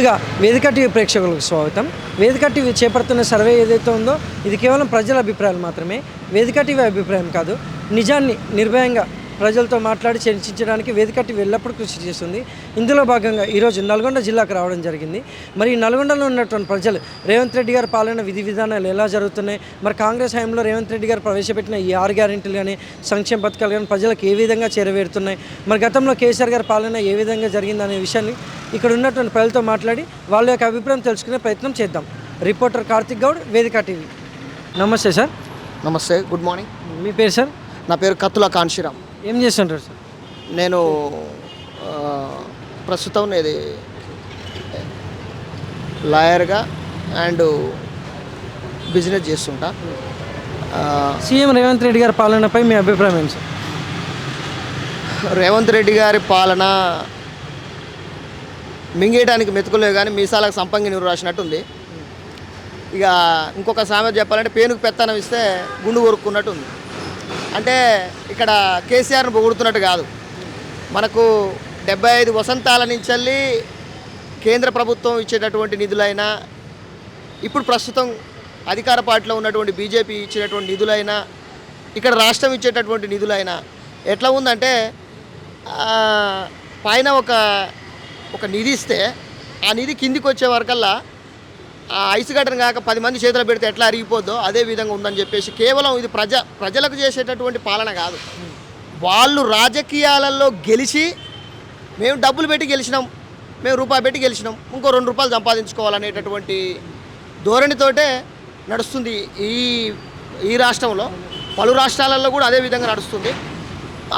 ముందుగా వేదిక టీవీ ప్రేక్షకులకు స్వాగతం. వేదిక టీవీ చేపడుతున్న సర్వే ఏదైతే ఉందో ఇది కేవలం ప్రజల అభిప్రాయాలు మాత్రమే. వేదిక టీవీ అభిప్రాయం కాదు. నిజాన్ని నిర్భయంగా ప్రజలతో మాట్లాడి చర్చించడానికి వేదిక టీవీ ఎల్లప్పుడూ కృషి చేస్తుంది. ఇందులో భాగంగా ఈరోజు నల్గొండ జిల్లాకు రావడం జరిగింది. మరి ఈ నల్గొండలో ఉన్నటువంటి ప్రజలు రేవంత్ రెడ్డి గారి పాలన విధి విధానాలు ఎలా జరుగుతున్నాయి, మరి కాంగ్రెస్ హయాంలో రేవంత్ రెడ్డి గారు ప్రవేశపెట్టిన ఈ 6 గ్యారెంటీలు కానీ సంక్షేమ పథకాలు కానీ ప్రజలకు ఏ విధంగా చేరవేరుతున్నాయి, మరి గతంలో కేసీఆర్ గారి పాలన ఏ విధంగా జరిగిందనే విషయాన్ని ఇక్కడ ఉన్నటువంటి ప్రజలతో మాట్లాడి వాళ్ళ యొక్క అభిప్రాయం తెలుసుకునే ప్రయత్నం చేద్దాం. రిపోర్టర్ కార్తిక్ గౌడ్, వేదిక టీవీ. నమస్తే సార్. నమస్తే, గుడ్ మార్నింగ్. మీ పేరు సార్? నా పేరు కత్తుల కాన్షీరామ్. ఏం చేస్తుంటారు సార్? నేను ప్రస్తుతం ఇది లాయర్గా అండ్ బిజినెస్ చేస్తుంటా. సీఎం రేవంత్ రెడ్డి గారి పాలనపై మీ అభిప్రాయం ఏంటి సార్? రేవంత్ రెడ్డి గారి పాలన మింగేయడానికి మెతుకులే కానీ మీసాలకు సంపంగి నీరు రాసినట్టుంది. ఇక ఇంకొక సామెత చెప్పాలంటే పేనుకు పెత్తనం ఇస్తే గుండు కొరుక్కున్నట్టు ఉంది. అంటే ఇక్కడ కేసీఆర్ను పొగుడుతున్నట్టు కాదు. మనకు 75 వసంతాల నుంచి కేంద్ర ప్రభుత్వం ఇచ్చేటటువంటి నిధులైనా, ఇప్పుడు ప్రస్తుతం అధికార పార్టీలో ఉన్నటువంటి బీజేపీ ఇచ్చేటటువంటి నిధులైనా, ఇక్కడ రాష్ట్రం ఇచ్చేటటువంటి నిధులైనా ఎట్లా ఉందంటే పైన ఒక నిధి ఇస్తే ఆ నిధి కిందికి వచ్చే వరకల్లా ఆ ఐస్ గడ్డను కాక 10 మంది చేతులు పెడితే ఎట్లా అరిగిపోద్దో అదే విధంగా ఉందని చెప్పేసి కేవలం ఇది ప్రజలకు చేసేటటువంటి పాలన కాదు. వాళ్ళు రాజకీయాలలో గెలిచి మేము డబ్బులు పెట్టి గెలిచినాం, మేము రూపాయి పెట్టి గెలిచినాం, ఇంకో 2 రూపాయలు సంపాదించుకోవాలనేటటువంటి ధోరణితోటే నడుస్తుంది ఈ రాష్ట్రంలో. పలు రాష్ట్రాలలో కూడా అదే విధంగా నడుస్తుంది.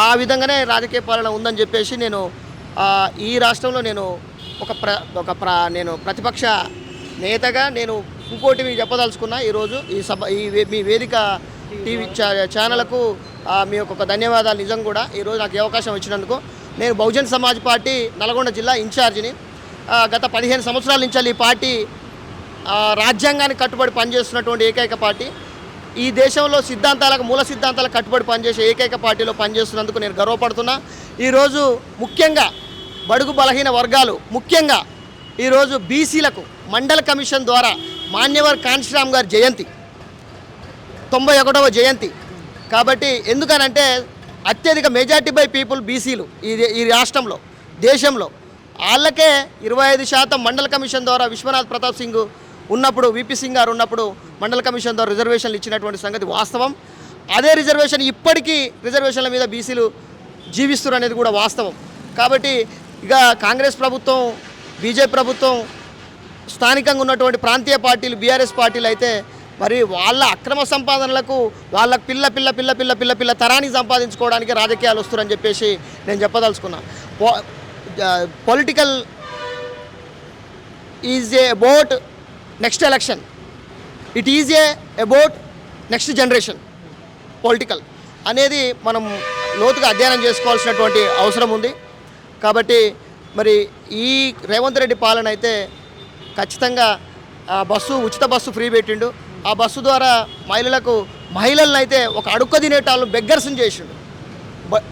ఆ విధంగానే రాజకీయ పాలన ఉందని చెప్పేసి నేను ఈ రాష్ట్రంలో నేను నేను ప్రతిపక్ష నేతగా నేను ఇంకోటి మీకు చెప్పదలుచుకున్నా. ఈరోజు మీ వేదిక టీవీ ఛానల్కు మీ యొక్క ధన్యవాదాలు. నిజం కూడా ఈరోజు నాకు అవకాశం ఇచ్చినందుకు. నేను బహుజన్ సమాజ్ పార్టీ నల్గొండ జిల్లా ఇన్ఛార్జిని. గత 15 సంవత్సరాల నుంచి ఈ పార్టీ రాజ్యాంగానికి కట్టుబడి పనిచేస్తున్నటువంటి ఏకైక పార్టీ. ఈ దేశంలో మూల సిద్ధాంతాలకు కట్టుబడి పనిచేసే ఏకైక పార్టీలో పనిచేస్తున్నందుకు నేను గర్వపడుతున్నా. ఈరోజు ముఖ్యంగా బడుగు బలహీన వర్గాలు, ముఖ్యంగా ఈరోజు బీసీలకు మండల కమిషన్ ద్వారా మాన్యవర్ కాన్షీరామ్ గారి జయంతి, 91వ జయంతి. కాబట్టి ఎందుకనంటే అత్యధిక మెజార్టీ బై పీపుల్ బీసీలు ఈ రాష్ట్రంలో, దేశంలో. వాళ్ళకే 25% మండల కమిషన్ ద్వారా విశ్వనాథ్ ప్రతాప్ సింగ్ ఉన్నప్పుడు, విపి సింగ్ గారు ఉన్నప్పుడు మండల కమిషన్ ద్వారా రిజర్వేషన్లు ఇచ్చినటువంటి సంగతి వాస్తవం. అదే రిజర్వేషన్ ఇప్పటికీ రిజర్వేషన్ల మీద బీసీలు జీవిస్తున్నారు అనేది కూడా వాస్తవం. కాబట్టి ఇక కాంగ్రెస్ ప్రభుత్వం, బీజేపీ ప్రభుత్వం, స్థానికంగా ఉన్నటువంటి ప్రాంతీయ పార్టీలు, బీఆర్ఎస్ పార్టీలు అయితే మరి వాళ్ళ అక్రమ సంపాదనలకు వాళ్ళకు పిల్ల తరానికి సంపాదించుకోవడానికి రాజకీయాలు వస్తున్నారని చెప్పేసి నేను చెప్పదలుచుకున్నా. Political is a about next election, it is a about next generation. Political అనేది మనం లోతుగా అధ్యయనం చేసుకోవాల్సినటువంటి అవసరం ఉంది. కాబట్టి మరి ఈ రేవంత్ రెడ్డి పాలన అయితే ఖచ్చితంగా ఉచిత బస్సు ఫ్రీ పెట్టిండు. ఆ బస్సు ద్వారా మహిళలను అయితే ఒక అడుక్క తినేటాళ్ళు బెగ్గర్స్ని చేసిండు.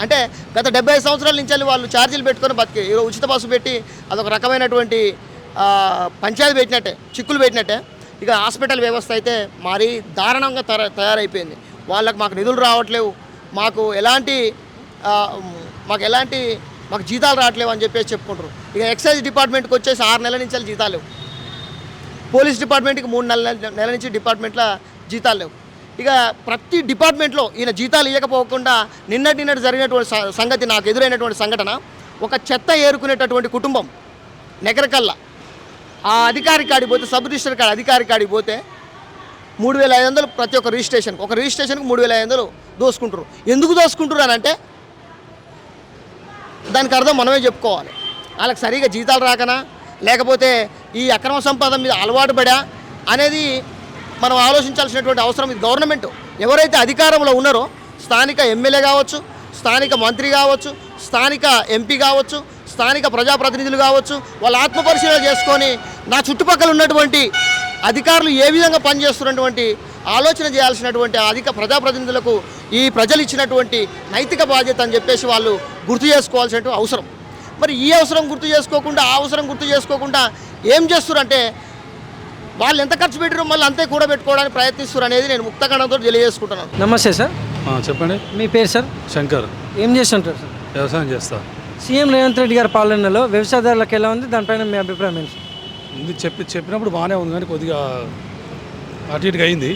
అంటే గత 75 సంవత్సరాల నుంచి వాళ్ళు ఛార్జీలు పెట్టుకొని బతికి ఈరోజు ఉచిత బస్సు పెట్టి అదొక రకమైనటువంటి పంచాయతీ పెట్టినట్టే, చిక్కులు పెట్టినట్టే. ఇక హాస్పిటల్ వ్యవస్థ అయితే మరీ దారుణంగా తయారైపోయింది. మాకు నిధులు రావట్లేవు, మాకు జీతాలు రావట్లేవు అని చెప్పేసి చెప్పుకుంటారు. ఇక ఎక్సైజ్ డిపార్ట్మెంట్కి వచ్చేసి 6 నెలల నుంచి జీతాలు లేవు. పోలీస్ డిపార్ట్మెంట్కి 3 నెలల నుంచి డిపార్ట్మెంట్లో జీతాలు లేవు. ఇక ప్రతి డిపార్ట్మెంట్లో ఈయన జీతాలు ఇవ్వకపోకుండా నిన్నటి జరిగినటువంటి సంగతి, నాకు ఎదురైనటువంటి సంఘటన, ఒక చెత్త ఏరుకునేటటువంటి కుటుంబం నెగరకల్లా ఆ అధికారి కాడికి పోతే, సబ్ రిజిస్టర్ కాడి అధికారి కాడికి పోతే 3500 ప్రతి ఒక్క రిజిస్ట్రేషన్కి, ఒక రిజిస్ట్రేషన్కి 3500 దోసుకుంటారు. ఎందుకు దోసుకుంటారు అని అంటే దానికి అర్థం మనమే చెప్పుకోవాలి. వాళ్ళకి సరిగా జీతాలు రాకనా, లేకపోతే ఈ అక్రమ సంపాదన మీద అలవాటు పడా అనేది మనం ఆలోచించాల్సినటువంటి అవసరం. ఇది గవర్నమెంట్ ఎవరైతే అధికారంలో ఉన్నారో, స్థానిక ఎమ్మెల్యే కావచ్చు, స్థానిక మంత్రి కావచ్చు, స్థానిక ఎంపీ కావచ్చు, స్థానిక ప్రజాప్రతినిధులు కావచ్చు, వాళ్ళు ఆత్మపరిశీలన చేసుకొని నా చుట్టుపక్కల ఉన్నటువంటి అధికారులు ఏ విధంగా పనిచేస్తున్నటువంటి ఆలోచన చేయాల్సినటువంటి అధిక ప్రజాప్రతినిధులకు ఈ ప్రజలు ఇచ్చినటువంటి నైతిక బాధ్యత అని చెప్పేసి వాళ్ళు గుర్తు చేసుకోవాల్సిన అవసరం. మరి ఈ అవసరం గుర్తు చేసుకోకుండా, ఆ అవసరం గుర్తు చేసుకోకుండా ఏం చేస్తున్నారంటే వాళ్ళు ఎంత ఖర్చు పెట్టారో మళ్ళీ అంతే కూడా పెట్టుకోవడానికి ప్రయత్నిస్తారు అనేది నేను ముక్తకండంతో తెలియజేసుకుంటున్నాను. నమస్తే సార్, చెప్పండి. మీ పేరు సార్? శంకర్. ఏం చేస్తుంటారు సార్? వ్యవసాయం చేస్తా. సీఎం రేవంత్ రెడ్డి గారి పాలనలో వ్యవసాయదారులకు ఎలా ఉంది, దానిపైన మీ అభిప్రాయం ఏంటి? ఇది చెప్పినప్పుడు బాగానే ఉంది కానీ కొద్దిగా అటు ఇటుగా అయింది.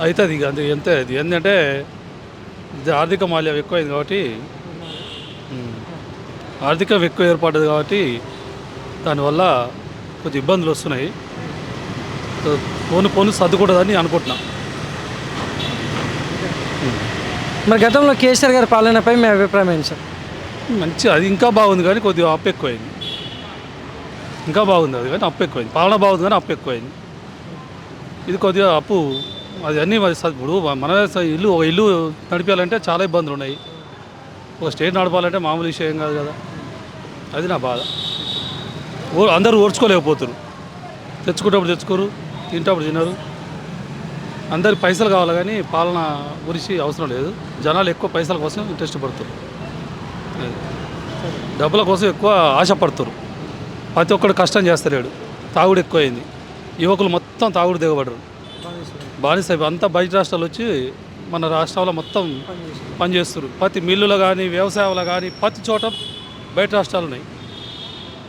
అవుతుంది ఇక అంతే. ఎంత అది ఏంటంటే ఇది ఆర్థిక మాల్యం ఎక్కువైంది కాబట్టి, ఆర్థికం ఎక్కువ ఏర్పడ్డది కాబట్టి దానివల్ల కొంచెం ఇబ్బందులు వస్తున్నాయి. పోను సర్దుకూడదని అనుకుంటున్నా. మరి గతంలో కేసీఆర్ గారి పాలనపై మీ అభిప్రాయం ఏంటి సార్? మంచి అది ఇంకా బాగుంది కానీ కొద్దిగా అప్పు ఎక్కువైంది. ఇంకా బాగుంది అది కానీ అప్పు ఎక్కువైంది. పాలన బాగుంది కానీ అప్పు ఎక్కువైంది. ఇది కొద్దిగా అప్పు అది అన్నీ ఇప్పుడు మన ఒక ఇల్లు నడిపాలంటే చాలా ఇబ్బందులు ఉన్నాయి. ఒక స్టేట్ నడపాలంటే మామూలు విషయం కాదు కదా. అది నా బాధ. అందరూ ఓర్చుకోలేకపోతారు. తెచ్చుకునేటప్పుడు తెచ్చుకోరు, తింటప్పుడు తినరు. అందరికి పైసలు కావాలి కానీ పాలన గురించి అవసరం లేదు. జనాలు ఎక్కువ పైసల కోసం ఇంట్రెస్ట్ పడతారు, డబ్బుల కోసం ఎక్కువ ఆశపడతారు. ప్రతి ఒక్కడు కష్టం చేస్తలేడు. తాగుడు ఎక్కువైంది. యువకులు మొత్తం తాగుడు దిగబడరు. బానిస అంతా బయట రాష్ట్రాలు వచ్చి మన రాష్ట్రంలో మొత్తం పనిచేస్తారు. ప్రతి మిల్లులో కానీ వ్యవసాయంలో కానీ ప్రతి చోట బయట రాష్ట్రాలు ఉన్నాయి.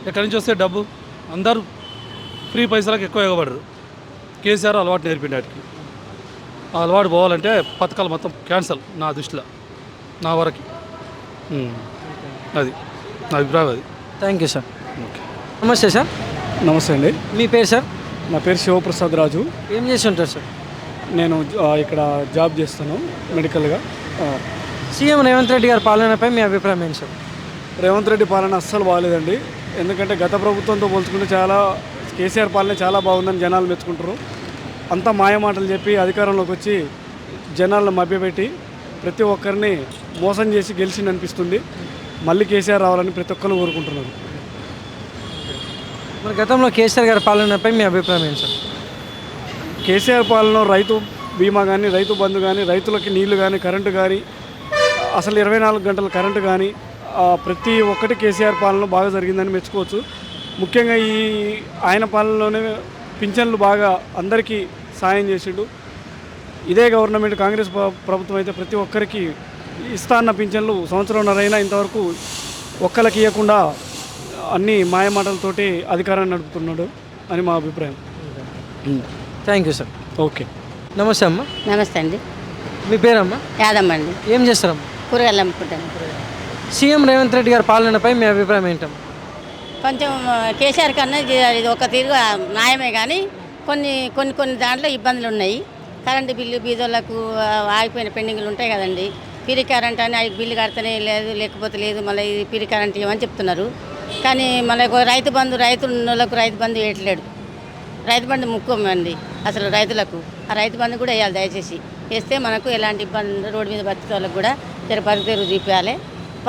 ఎక్కడి నుంచి వస్తే డబ్బు అందరూ ఫ్రీ పైసలకు ఎక్కువ ఇవ్వబడరు. కేసీఆర్ అలవాటు నేర్పిండాటికి. ఆ అలవాటు పోవాలంటే పథకాలు మొత్తం క్యాన్సల్ నా దృష్టిలో, నా వరకు. అది నా అభిప్రాయం. అది. Thank you sir. ఓకే. నమస్తే సార్. నమస్తే అండి. మీ పేరు సార్? నా పేరు శివప్రసాద్ రాజు. ఏం చేసి ఉంటారు సార్? నేను ఇక్కడ జాబ్ చేస్తాను మెడికల్గా. సీఎం రేవంత్ రెడ్డి గారి పాలనపై మీ అభిప్రాయం ఏంటి సార్? రేవంత్ రెడ్డి పాలన అస్సలు బాగాలేదండి. ఎందుకంటే గత ప్రభుత్వంతో పోల్చుకుంటే కేసీఆర్ పాలన చాలా బాగుందని జనాలు మెచ్చుకుంటారు. అంతా మాయమాటలు చెప్పి అధికారంలోకి వచ్చి జనాలను మభ్యపెట్టి ప్రతి ఒక్కరిని మోసం చేసి గెలిచింది అనిపిస్తుంది. మళ్ళీ కేసీఆర్ రావాలని ప్రతి ఒక్కరు కోరుకుంటున్నారు. మరి గతంలో కేసీఆర్ గారి పాలనపై మీ అభిప్రాయం ఏంటి సార్? కేసీఆర్ పాలనలో రైతు బీమా కానీ, రైతు బంధు కానీ, రైతులకి నీళ్లు కానీ, కరెంటు కానీ, అసలు 24 గంటల కరెంటు కానీ, ప్రతి ఒక్కటి కేసీఆర్ పాలన బాగా జరిగిందని మెచ్చుకోవచ్చు. ముఖ్యంగా ఆయన పాలనలోనే పింఛన్లు బాగా అందరికీ సాయం చేసిండు. ఇదే గవర్నమెంట్ కాంగ్రెస్ ప్రభుత్వం అయితే ప్రతి ఒక్కరికి ఇస్తా అన్న పింఛన్లు సంవత్సరంన్నరైనా ఇంతవరకు ఒక్కరికి ఇవ్వకుండా అన్ని మాయమాటలతోటి అధికారాన్ని నడుపుతున్నాడు అని మా అభిప్రాయం. Thank you sir. ఓకే. నమస్తే అమ్మ. నమస్తే అండి. మీ పేరమ్మా? యాదమ్మ అండి. ఏం చేస్తారమ్మా? కూరగాయలు అమ్ముకుంటాను. సీఎం రేవంత్ రెడ్డి గారి పాలనపై మీ అభిప్రాయం ఏంటమ్మా? కొంచెం కేసీఆర్ కన్నా ఇది ఒక తీరు న్యాయమే కానీ కొన్ని దాంట్లో ఇబ్బందులు ఉన్నాయి. కరెంటు బిల్లు బీదోళ్ళకు ఆగిపోయిన పెండింగ్లు ఉంటాయి కదండి. పిరి కరెంట్ అని అవి బిల్లు కడితేనే లేదు, లేకపోతే లేదు, మళ్ళీ ఇది పిరి కరెంట్ ఇవ్వమని చెప్తున్నారు. కానీ మళ్ళీ రైతు బంధు రైతు బంధు వేయట్లేడు. రైతు బంధు ముఖ్యం అండి అసలు రైతులకు. ఆ రైతు బంధు కూడా వేయాలి దయచేసి. వేస్తే మనకు ఎలాంటి ఇబ్బంది రోడ్డు మీద బతికే వాళ్ళకు కూడా బతికేరు చూపించాలి.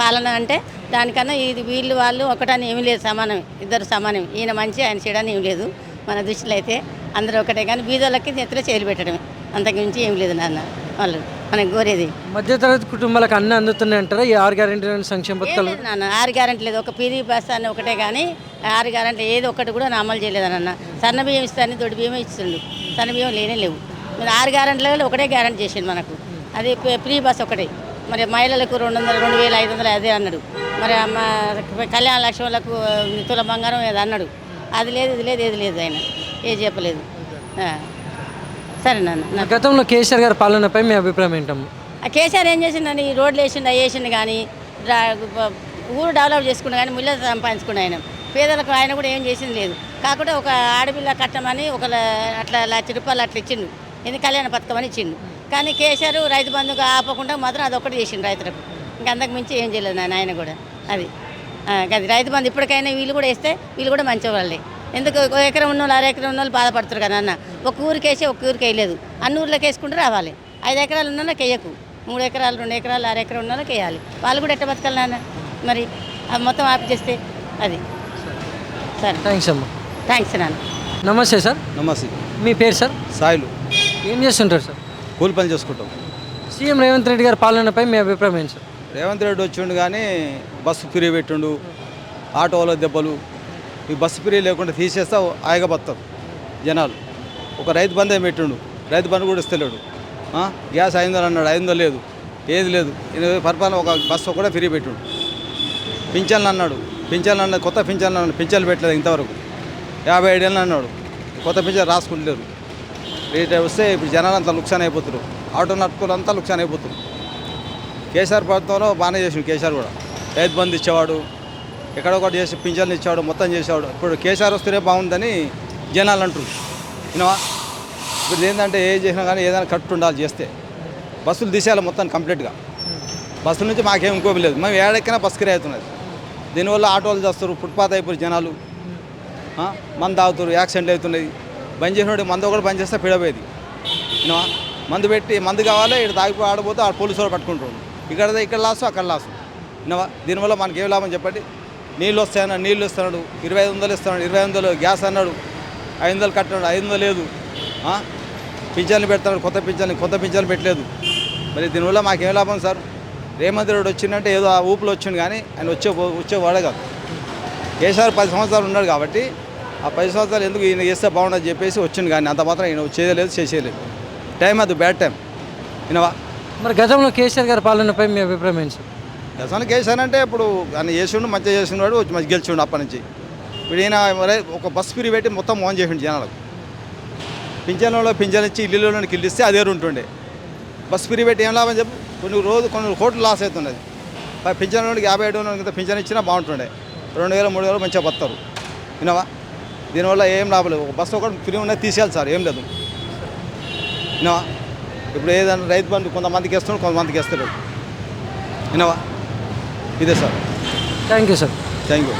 పాలన అంటే దానికన్నా ఇది వీళ్ళు వాళ్ళు ఒకటని ఏమీ లేదు, సమానం, ఇద్దరు సమానం. ఈయన మంచి ఆయన చేయడానికి ఏం లేదు మన దృష్టిలో అయితే. అందరూ ఒకటే కానీ బీదోళ్ళకి నెత్తిలో చేలు పెట్టడమే, అంతకుమించి ఏం లేదు నాన్న. వాళ్ళు మనకు కోరేది మధ్యతరగతి కుటుంబాలకు అన్నీ అందుతున్నాయి అంటారా ఈ 6 గ్యారెంటీలను సంక్షేమ పథకాలు? నాన్న 6 గ్యారెంటీ లేదు, ఒక పీరీ బస్ అని ఒకటే కానీ 6 గ్యారెంటీ ఏది ఒక్కటి కూడా అమలు చేయలేదన్న. సన్న బియ్యం ఇస్తాను, దొడ్డు బియ్యం ఇస్తుండు, సన్న బియ్యం లేనే లేవు. మీరు 6 గ్యారెంటీలలో ఒకటే గ్యారెంటీ చేసిండు మనకు, అది ఫ్రీ బస్ ఒకటే. మరి మహిళలకు 200, 2500 అదే అన్నాడు. మరి కళ్యాణ లక్ష్మణులకు తుల బంగారం ఏదో అన్నాడు. అది లేదు, ఇది లేదు, ఏది లేదు, ఆయన ఏది చెప్పలేదు. సరే నాన్న. గతంలో కేసీఆర్ గారి పాలనపై మీ అభిప్రాయం ఏంటమ్మా? ఆ కేసీఆర్ ఏం చేసిండని రోడ్లు వేసిండు, అవి వేసిండు కానీ ఊరు డెవలప్ చేసుకున్నా కానీ ముళ్ళ సంపాదించుకున్నాడు ఆయన. పేదలకు ఆయన కూడా ఏం చేసింది లేదు. కాకుండా ఒక ఆడపిల్ల కట్టమని అట్లా ₹1,00,000 అట్లా ఇచ్చిండు. ఎందుకు కళ్యాణ పథకం అని ఇచ్చిండు. కానీ కేసీఆర్ రైతు బంధుకు ఆపకుండా మాత్రం అదొకటి చేసిండు రైతులకు. ఇంకా అంతకు మించి ఏం చేయలేదు ఆయన కూడా. అది రైతు బంధు ఇప్పటికైనా వీళ్ళు కూడా వేస్తే వీళ్ళు కూడా మంచి వాళ్ళే. ఎందుకు 1 ఎకరం ఉన్న వాళ్ళు 6 ఎకరం ఉన్న వాళ్ళు బాధపడుతారు కదా అన్న. ఒక ఊరికి వేసి ఒక ఊరికి వేయలేదు, అన్ని ఊర్లోకి వేసుకుంటూ రావాలి. 5 ఎకరాలు ఉన్న వాళ్ళకి వేయకు, 3 ఎకరాలు 2 ఎకరాలు 6 ఎకరం ఉన్న వాళ్ళకి వేయాలి. వాళ్ళు కూడా ఎట్ట బతకాలి నాన్న మరి. అది మొత్తం ఆపి చేస్తే అది. సరే, థ్యాంక్స్ అమ్మా. థ్యాంక్స్ నాన్న. నమస్తే సార్. నమస్తే. మీ పేరు సార్? సాయిలు. ఏం చేస్తుంటారు సార్? కూలి పని చేసుకుంటాం. సీఎం రేవంత్ రెడ్డి గారి పాలనపై మీ అభిప్రాయం ఏంటి సార్? రేవంత్ రెడ్డి వచ్చిండు కానీ బస్సు ఫ్రీ పెట్టిండు, ఆటోలో దెబ్బలు, ఈ బస్సు ఫ్రీ లేకుండా తీసేస్తే ఆగబత్తారు జనాలు. ఒక రైతు బంధు ఏమి పెట్టిండు, రైతు బంధు కూడా ఇస్తలేడు. గ్యాస్ 500 అన్నాడు, 500 లేదు, ఏది లేదు. పరిపాలన ఒక బస్సు కూడా ఫ్రీ పెట్టిండు. పింఛన్లు అన్నాడు, కొత్త పింఛన్లు అన్నాడు, పింఛన్లు పెట్టలేదు ఇంతవరకు. 57 ఏళ్ళు అన్నాడు, కొత్త పింఛన్ రాసుకుంటలేరు. రేట్ వస్తే ఇప్పుడు జనాలు అంతా లుక్సాన్ అయిపోతారు, ఆటో నడుపుకోలు అంతా లుక్సాన్ అయిపోతారు. కేసీఆర్ ప్రభుత్వంలో బాగానే చేసిండు. కేసీఆర్ కూడా రైతు బంధు ఇచ్చేవాడు, ఎక్కడొకటి చేసి పింఛన్లు ఇచ్చేవాడు, మొత్తం చేసేవాడు. ఇప్పుడు కేసీఆర్ వస్తేనే బాగుందని జనాలు అంటారు. వినవా? ఇప్పుడు ఏంటంటే ఏ చేసినా కానీ ఏదైనా కట్టు ఉండాలి. చేస్తే బస్సులు తీసేయాలి మొత్తం కంప్లీట్గా. బస్సుల నుంచి మాకేం ఇంకోమి లేదు, మేము ఏడెక్కినా బస్సు కిరాయి అవుతున్నది. దీనివల్ల ఆటోలు చేస్తారు, ఫుట్పాత్ అయిపోయి జనాలు మందు తాగుతారు, యాక్సిడెంట్లు అవుతున్నాయి. బంద్ చేసినోడు మందు కూడా బంద్ చేస్తే పిడపోయేది. వినవా? మందు పెట్టి మందు కావాలి, ఇక్కడ తాగిపోయి ఆడపోతే ఆ పోలీసు వాళ్ళు పట్టుకుంటారు. ఇక్కడ లాసు అక్కడ లాసు. వినవా? దీనివల్ల మనకి ఏం లాభం చెప్పండి? నీళ్ళు వస్తాయన్నాడు, నీళ్ళు ఇస్తున్నాడు, 2500 ఇస్తున్నాడు, 2500 గ్యాస్ అన్నాడు, 500 కట్టాడు, 500 లేదు. పింఛన్లు పెడతాడు, కొత్త పింఛన్లు పెట్టలేదు. మరి దీనివల్ల మాకేం లాభం సార్? రేవంత్ రెడ్డి వచ్చిందంటే ఏదో ఆ ఊపులో వచ్చిండు, కానీ ఆయన వచ్చేవాడే కాదు. కేసీఆర్ 10 సంవత్సరాలు ఉన్నాడు కాబట్టి ఆ 10 సంవత్సరాలు ఎందుకు ఈయన చేస్తే బాగుండదు చెప్పేసి వచ్చిండు, కానీ అంత మాత్రం ఈయన చేయలేదు, చేసేయలేదు. టైం అది బ్యాడ్ టైం. వినవా? మరి గతంలో కేసీఆర్ గారి పాలనపై మీ అభిప్రాయం ఏంటి సార్? దశను కేసీఆర్ అంటే ఇప్పుడు ఆయన చేసిండు, మంచిగా చేసినాడు, మంచి గెలిచిండు అప్పటి నుంచి. ఇప్పుడు ఈయన ఒక బస్సు ఫ్రీ పెట్టి మొత్తం మోన్ చేసిండు జనాలకు. పింఛన్లలో పింఛన్ ఇచ్చి ఇల్లులో ఇల్లు ఇస్తే అదే ఉంటుండే. బస్సు ఫ్రీ పెట్టి ఏం లాభం చెప్పు? కొన్ని కోట్లు లాస్ అవుతున్నది. పింఛన్లోకి 57 పింఛన్ ఇచ్చినా బాగుంటుండే. 2000 3000 మంచిగా బతారు. వినవా? దీనివల్ల ఏం లాభం లేదు. ఒక బస్సు ఒకటి ఫ్రీ ఉన్నది తీసేయాలి సార్, ఏం లేదు. వినవా? ఇప్పుడు ఏదైనా రైతు బంధు కొంతమందికి వేస్తున్నాడు, కొంతమందికి వేస్తలేడు. వినవా? ఇదే sir. Thank you sir. Thank you.